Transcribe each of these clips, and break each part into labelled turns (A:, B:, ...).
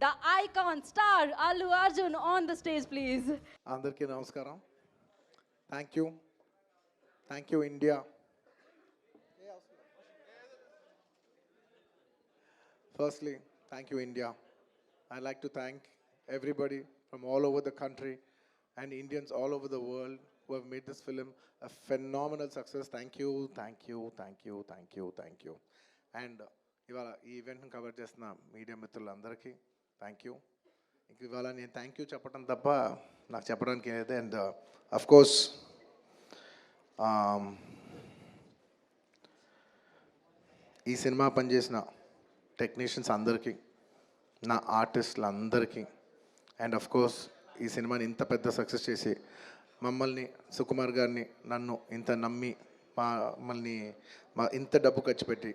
A: the icon star Allu Arjun on the stage, please.
B: అందరికీ నమస్కారం. Thank you India. Firstly, thank you India. I'd like to thank everybody from all over the country and Indians all over the world who have made this film a phenomenal success. Thank you. And ఇవాళ ఈ ఈవెంట్ని cover చేస్తున్న media మిత్రులందరికీ thank you. ఇవాళ నేను thank you చెప్పడం తప్ప నాకు చెప్పడానికి ఏదైతే అండ్ అఫ్ కోర్స్ ఈ సినిమా పనిచేసిన టెక్నీషియన్స్ అందరికీ, నా ఆర్టిస్టులు అందరికీ, అండ్ అఫ్ కోర్స్ ఈ సినిమాని ఇంత పెద్ద సక్సెస్ చేసి మమ్మల్ని సుకుమార్ గారిని నన్ను ఇంత నమ్మి మమ్మల్ని ఇంత డబ్బు ఖర్చు పెట్టి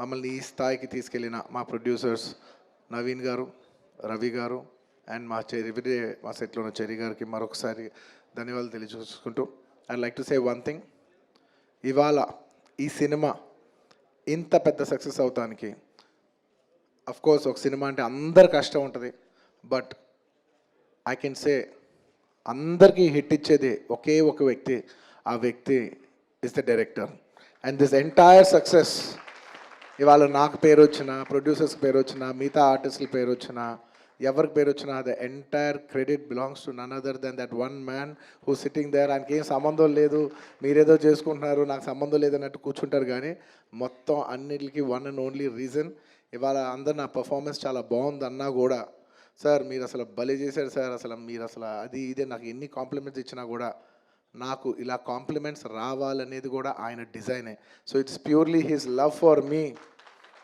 B: మమ్మల్ని ఈ స్థాయికి తీసుకెళ్ళిన మా ప్రొడ్యూసర్స్ నవీన్ గారు, రవి గారు అండ్ మా ఎవ్రీడే మా సెట్లో ఉన్న చెరి గారికి మరొకసారి ధన్యవాదాలు తెలియజేసుకుంటూ I like to say one thing. ఇవాళ ఈ సినిమా ఇంత పెద్ద సక్సెస్ అవుతానికి కోర్స్ ఒక సినిమా అంటే అందరు కష్టం ఉంటుంది, బట్ ఐ కెన్ సే అందరికీ హిట్ ఇచ్చేది ఒకే ఒక వ్యక్తి, ఆ వ్యక్తి is the director. And this entire success ఇవాళ నాకు పేరు వచ్చినా, ప్రొడ్యూసర్స్కి పేరు వచ్చినా, మిగతా ఆర్టిస్టుల పేరు వచ్చినా, ఎవరికి పేరు వచ్చినా the entire credit belongs to none other than that one man who sitting there. ఆయనకి ఏం సంబంధం లేదు, మీరేదో చేసుకుంటున్నారు, నాకు సంబంధం లేదన్నట్టు కూర్చుంటారు. కానీ మొత్తం అన్నిటికీ వన్ అండ్ ఓన్లీ రీజన్ ఇవాళ అందరు నా పర్ఫార్మెన్స్ చాలా బాగుంది అన్నా కూడా, సార్ మీరు అసలు భలే చేశారు సార్, అసలు మీరు అసలు అది ఇదే నాకు ఎన్ని కాంప్లిమెంట్స్ ఇచ్చినా కూడా నాకు ఇలా కాంప్లిమెంట్స్ రావాలనేది కూడా ఆయన డిజైనే. So it's purely his love for me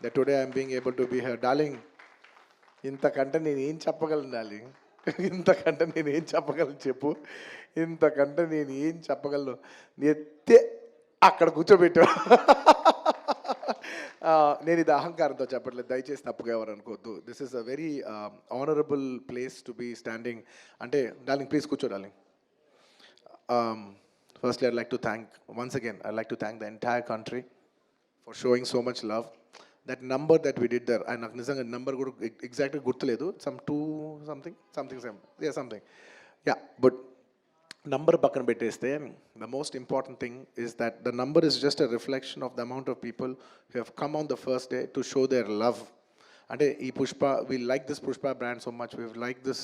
B: that today I'm being able to be here. Darling, ఇంతకంటే నేను ఏం చెప్పగలను డార్లింగ్? ఇంతకంటే నేను ఏం చెప్పగలను చెప్పు? ఇంతకంటే నేను ఏం చెప్పగలను? ఎత్తే అక్కడ కూర్చోబెట్టా. నేను ఇది అహంకారంతో చెప్పట్లేదు, దయచేసి తప్పుగా ఎవరు అనుకోవద్దు. This is a very honourable place to be standing. అంటే డార్లింగ్ ప్లీజ్ కూర్చో darling. Firstly, I'd like to thank, once again, I'd like to thank the entire country for showing so much love. That number that we did there, and నాకు నిజంగా number కూడా ఎగ్జాక్ట్గా గుర్తులేదు, some 2 something. But number పక్కన పెట్టేస్తే the most important thing is that the number is just a reflection of the amount of people who have come on the first day to show their love. అంటే ఈ Pushpa, we like this Pushpa brand so much, we like this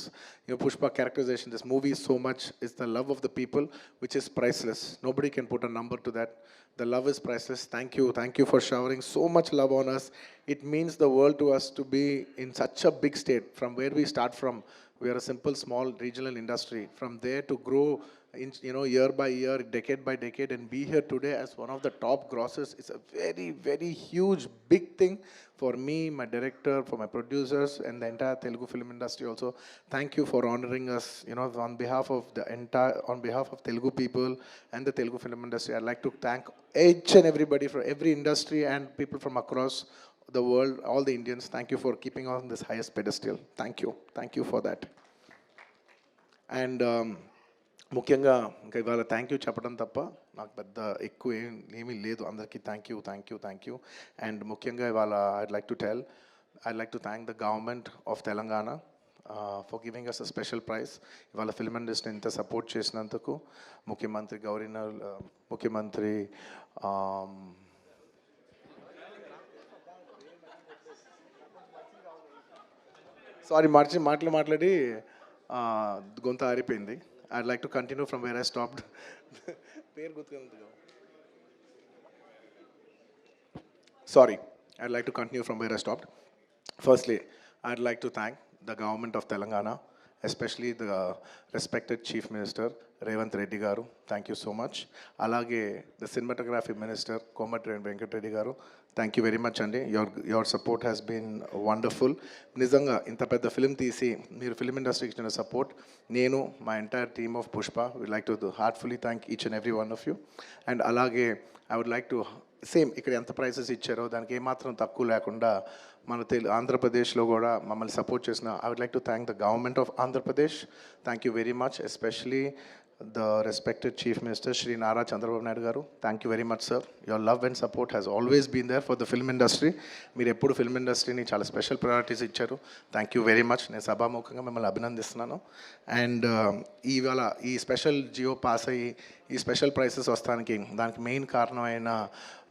B: Pushpa characterization, this movie so much. Is the love of the people which is priceless. Nobody can put a number to that. The love is priceless. Thank you for showering so much love on us. It means the world to us to be in such a big state. From where we start from, we are a simple small regional industry. From there to grow in, year by year, decade by decade, and be here today as one of the top grossers, it's a very, very huge, big thing for me, my director, for my producers, and the entire Telugu film industry also. Thank you for honoring us, on behalf of Telugu people and the Telugu film industry. I'd like to thank each and everybody from every industry and people from across the world, all the Indians. Thank you for keeping on this highest pedestal. Thank you for that. And ముఖ్యంగా ఇంకా ఇవాళ thank you చెప్పడం తప్ప నాకు పెద్ద ఎక్కువ ఏమీ లేదు. అందరికీ థ్యాంక్ యూ. అండ్ ముఖ్యంగా ఇవాళ I'd like to thank the government of Telangana for giving us a special prize. ఇవాళ ఫిల్మ్ ఇండస్ట్రీని ఇంత సపోర్ట్ చేసినందుకు ముఖ్యమంత్రి సారీ మాట్లాడి గొంత ఆరిపోయింది. I'd like to continue from where I stopped. Sorry, I'd like to continue from where I stopped. Firstly, I'd like to thank the government of Telangana, especially the respected Chief Minister Revanth Reddy garu. Thank you so much. Alage the cinematography minister Komatri Venkat Reddy garu. Thank you very much andi. Your support has been wonderful. Nizanga inta pedda film teesi meer film industry ki ichina support, nenu my entire team of Pushpa would like to heartfully thank each and every one of you. And alage I would like to same ఇక్కడ ఎంత prices ఇచ్చారో దానికి ఏమాత్రం తక్కువ లేకుండా మన ఆంధ్రప్రదేశ్లో కూడా మమ్మల్ని సపోర్ట్ చేసిన I would like to thank the government of Andhra Pradesh. Thank you very much, especially the respected Chief Minister Shri Nara Chandrababu Naidu garu. Thank you very much, sir. Your love and support has always been there for the film industry. మీరు ఎప్పుడు film ఇండస్ట్రీని చాలా special priorities ఇచ్చారు. Thank you very much. నేను సభాముఖంగా మిమ్మల్ని అభినందిస్తున్నాను. And ఇవాళ ఈ స్పెషల్ జియో పాస్ అయ్యి ఈ స్పెషల్ ప్రైసెస్ వస్తానికి దానికి మెయిన్ కారణమైన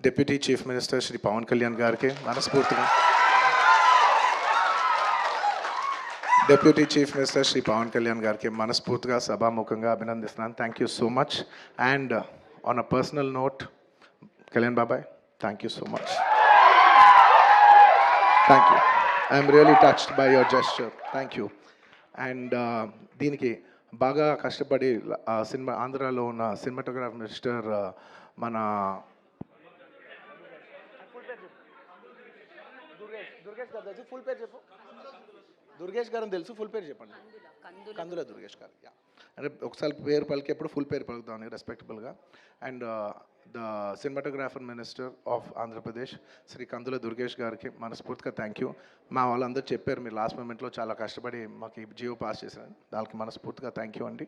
B: deputy chief minister Shri Pawan Kalyan గారికి మనస్ఫూర్తిగా, deputy chief minister Shri Pawan Kalyan గారికి మనస్ఫూర్తిగా సభాముఖంగా అభినందిస్తున్నాను. Thank you so much. And on a personal note, Kalyan బాబాయ్, thank you so much. Thank you. I'm really touched by your gesture. Thank you. And దీనికి బాగా కష్టపడి సినిమా ఆంధ్రాలో ఉన్న సినిమాటోగ్రాఫ్ మినిస్టర్ మన దుర్గేష్ గారు తెలుసు, ఫుల్ పేరు చెప్పండి. కందుల దుర్గేష్ గారు. యా, అంటే ఒకసారి పేరు పలికేప్పుడు ఫుల్ పేరు పలుకుతామని రెస్పెక్టబుల్గా. And the cinematographer minister of Andhra Pradesh Shri Kandula Durgesh గారికి మనస్ఫూర్తిగా థ్యాంక్ యూ. మా వాళ్ళందరూ చెప్పారు మీరు లాస్ట్ మూమెంట్లో చాలా కష్టపడి మాకు ఈ జియో పాస్ చేశారని, దానికి మనస్ఫూర్తిగా థ్యాంక్ యూ అండి.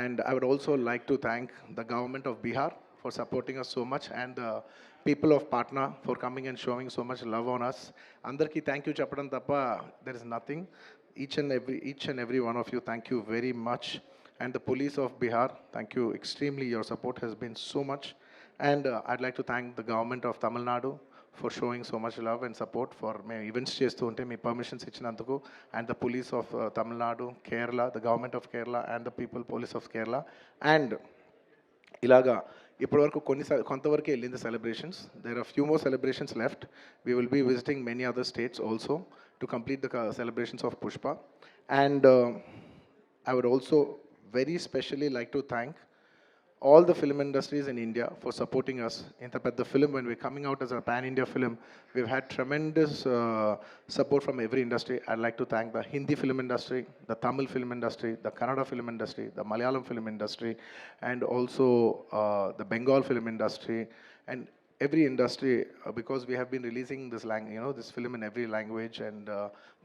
B: And I would also like to thank the government of Bihar for supporting us so much, and the people of Patna for coming and showing so much love on us. Andarki thank you chappadam tappa there is nothing. Each and every one of you, thank you very much. And the police of Bihar, thank you extremely. Your support has been so much. And I'd like to thank the government of Tamil Nadu for showing so much love and support for me events చేస్తూ ఉంటే మీ permissions ఇచ్చినందుకు. And the police of Tamil Nadu, Kerala, the government of Kerala and the people police of Kerala. And ఇలాగా ఇప్పటివరకు కొంతవరకు వెళ్ళింది celebrations. There are few more celebrations left. We will be visiting many other states also to complete the celebrations of Pushpa. And I would also very specially like to thank all the film industries in India for supporting us. In the film, when we're coming out as a pan-India film, we've had tremendous support from every industry. I'd like to thank the Hindi film industry, the Tamil film industry, the Kannada film industry, the Malayalam film industry, and also the Bengal film industry, and every industry, because we have been releasing this film in every language. And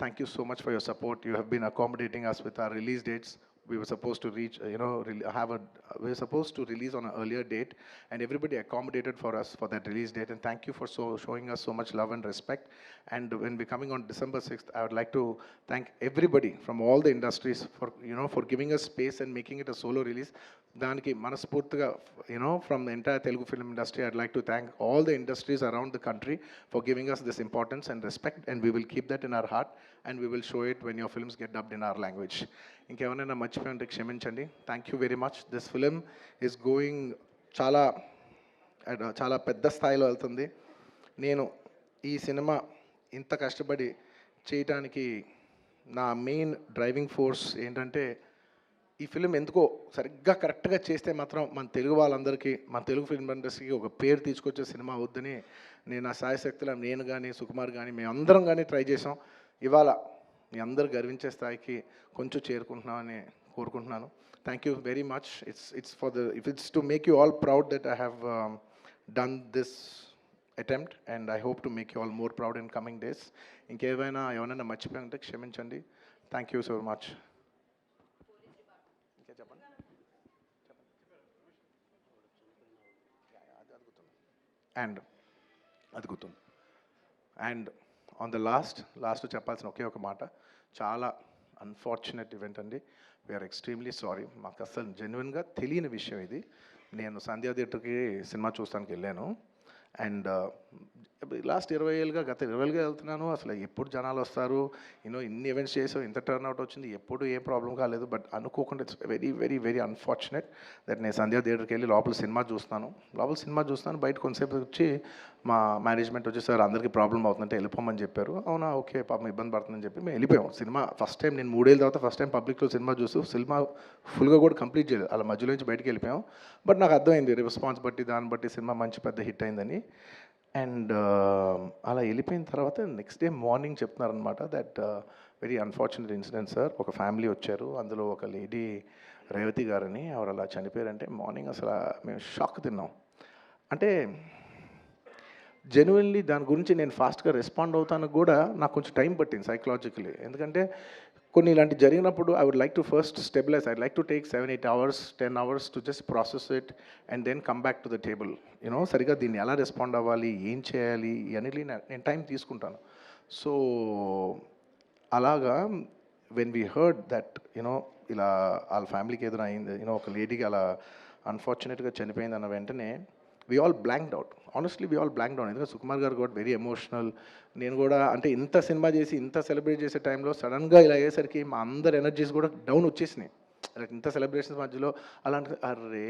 B: thank you so much for your support. You have been accommodating us with our release dates. We were supposed to reach, we were supposed to release on an earlier date, and everybody accommodated for us for that release date. And thank you for showing us so much love and respect. And when we're coming on December 6th, I would like to thank everybody from all the industries for giving us space and making it a solo release. Daniki manaspurtiga, from the entire Telugu film industry, I'd like to thank all the industries around the country for giving us this importance and respect, and we will keep that in our heart, and we will show it when your films get dubbed in our language. ఇంకేమైనా మర్చిపోయింటే క్షమించండి. Thank you very much. This film is going చాలా పెద్ద స్థాయిలో వెళ్తుంది. నేను ఈ cinema ఇంత కష్టపడి చేయటానికి నా మెయిన్ డ్రైవింగ్ ఫోర్స్ ఏంటంటే, ఈ ఫిలిం ఎందుకో సరిగ్గా కరెక్ట్గా చేస్తే మాత్రం మన తెలుగు వాళ్ళందరికీ, మన తెలుగు ఫిల్మ్ ఇండస్ట్రీకి ఒక పేరు తీసుకొచ్చే సినిమా అవుద్దని నేను నా సాయశక్తుల నేను కానీ సుకుమార్ కానీ మేమందరం కానీ ట్రై చేసాం. ఇవాళ మీ అందరు గర్వించే స్థాయికి కొంచెం చేరుకుంటున్నామని కోరుకుంటున్నాను. Thank you very much. It's to make you all proud that I have done this attempt, and I hope to make you all more proud in coming days. ఏమైనా మర్చిపోయింటే క్షమించండి. Thank you so much. And అది గుర్తుంది. And on the last చెప్పాల్సిన ఒకే ఒక మాట, చాలా unfortunate event అండి. We're extremely sorry. మాకు అసలు జెన్యున్గా తెలియని విషయం ఇది. నేను సంధ్యా థియేటర్కి సినిమా చూస్తానికి వెళ్ళాను. అండ్ లాస్ట్ 20 ఏళ్ళుగా గత 20 ఏళ్ళుగా వెళ్తున్నాను. అసలు ఎప్పుడు జనాలు వస్తారు, ఇన్ని ఈవెంట్స్ చేసావు, ఇంత టర్న్అవుట్ వచ్చింది, ఎప్పుడు ఏ ప్రాబ్లం కాలేదు. బట్ అనుకోకుండా it's very very very unfortunate that నేను సంధ్యా థియేటర్కి వెళ్ళి లోపల సినిమా చూస్తున్నాను. బయట కొంతసేపు వచ్చి మా మేనేజ్మెంట్ వచ్చి, సార్ అందరికీ ప్రాబ్లం అవుతుందంటే వెళ్ళిపోమని చెప్పారు. అవునా, ఓకే, పాపం ఇబ్బంది పడుతుందని చెప్పి మేము వెళ్ళిపోయాం. సినిమా ఫస్ట్ టైం నేను 3 ఏళ్ళ తర్వాత ఫస్ట్ టైం పబ్లిక్లో సినిమా చూస్తూ సినిమా ఫుల్గా కూడా కంప్లీట్ చేయలేదు, అలా మధ్యలో నుంచి బయటకు వెళ్ళిపోయాం. బట్ నాకు అర్థమైంది రెస్పాన్స్ బట్టి, దాన్ని బట్టి సినిమా మంచి పెద్ద హిట్ అయిందని. అండ్ అలా వెళ్ళిపోయిన తర్వాత నెక్స్ట్ డే మార్నింగ్ చెప్తున్నారనమాట that very unfortunate incident sir. ఒక ఫ్యామిలీ వచ్చారు, అందులో ఒక లేడీ రేవతి గారని, ఆవిడ అలా చనిపోయారంటే మార్నింగ్ అసలు మేము షాక్ తిన్నాం. అంటే జెన్యున్లీ దాని గురించి నేను ఫాస్ట్గా రెస్పాండ్ అవుతాను కూడా నాకు కొంచెం టైం పట్టింది సైకలాజికలీ. ఎందుకంటే కొన్ని ఇలాంటి జరిగినప్పుడు I would like to first stabilize. I like to take 7-8 hours 10 hours to just process it and then come back to the table. You know సరిగ్గా దీన్ని ఎలా రెస్పాండ్ అవ్వాలి, ఏం చేయాలి ఇవన్నీ నేను టైం తీసుకుంటాను. సో అలాగా when we heard that you know ఇలా వాళ్ళ ఫ్యామిలీకి ఏదైనా అయింది, యూనో ఒక లేడీకి అలా అన్ఫార్చునేట్గా చనిపోయింది అన్న వెంటనే we all blanked out. Honestly we all blanked out. ఎందుకంటే సుకుమార్ గారు కూడా వెరీ ఎమోషనల్. నేను కూడా అంటే ఇంత సినిమా చేసి ఇంత సెలబ్రేట్ చేసే టైంలో సడన్గా ఇలా అయ్యేసరికి మా అందరి ఎనర్జీస్ కూడా డౌన్ వచ్చేసినాయి. లైక్ ఇంత సెలబ్రేషన్స్ మధ్యలో అలాంటి అర్రే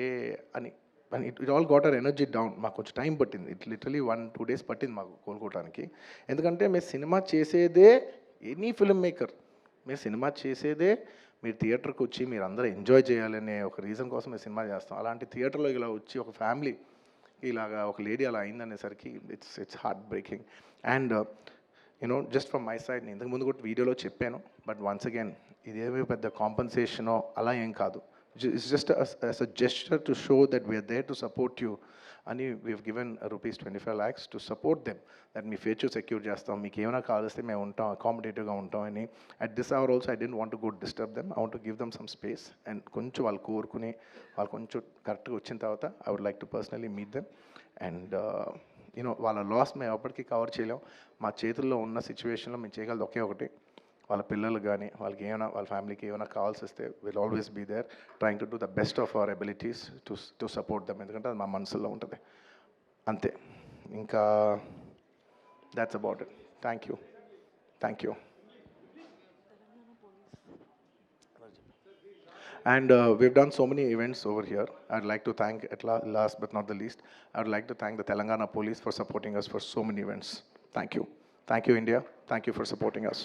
B: అని అని it all got our energy down. మాకు కొంచెం టైం పట్టింది. ఇట్ లిటరలీ 1-2 డేస్ పట్టింది మాకు కోలుకోవడానికి. ఎందుకంటే మేము సినిమా చేసేదే, ఎనీ ఫిల్మ్ మేకర్ మీరు సినిమా చేసేదే మీరు థియేటర్కి వచ్చి మీరు అందరూ ఎంజాయ్ చేయాలనే ఒక రీజన్ కోసం మేము సినిమా చేస్తాం. అలాంటి థియేటర్లో ఇలా వచ్చి ఒక ఫ్యామిలీ ఇలాగా ఒక లేడీ అలా అయిందనేసరికి it's heart breaking. And you know just from my side, నేను ఇంతకుముందు కూడా వీడియోలో చెప్పాను, బట్ వన్స్ అగైన్ ఇదేమీ పెద్ద కాంపన్సేషనో అలా ఏం కాదు. It's just a gesture to show that we are there to support you అని we've given ₹25 lakhs to support them. That మీ ఫ్యూచర్ సెక్యూర్ చేస్తాం, మీకు ఏమైనా కావాల్స్తే మేము ఉంటాం, అకామిడేటివ్గా ఉంటాం అని. At this hour also I don't want to go disturb them. I want to give them some space and కొంచెం వాళ్ళు కోరుకుని వాళ్ళు కొంచెం కరెక్ట్గా వచ్చిన తర్వాత I would like to personally meet them. And you know వాళ్ళ లాస్ మేము ఎప్పటికీ కవర్ చేయలేం. మా చేతుల్లో ఉన్న సిచ్యువేషన్లో మేము చేయగలదు ఒకే ఒకటి, వాళ్ళ పిల్లలు కానీ వాళ్ళకి ఏమైనా వాళ్ళ ఫ్యామిలీకి ఏమైనా కావాల్సి వస్తే will always be there trying to do the best of our abilities to support them. ఎందుకంటే అది మా మనసులో ఉంటుంది అంతే. ఇంకా that's about it. Thank you. Thank you. And we've done so many events over here. I'd like to thank, at last but not the least, I'd like to thank the Telangana Police for supporting us for so many events. Thank you. Thank you, India. Thank you for supporting us.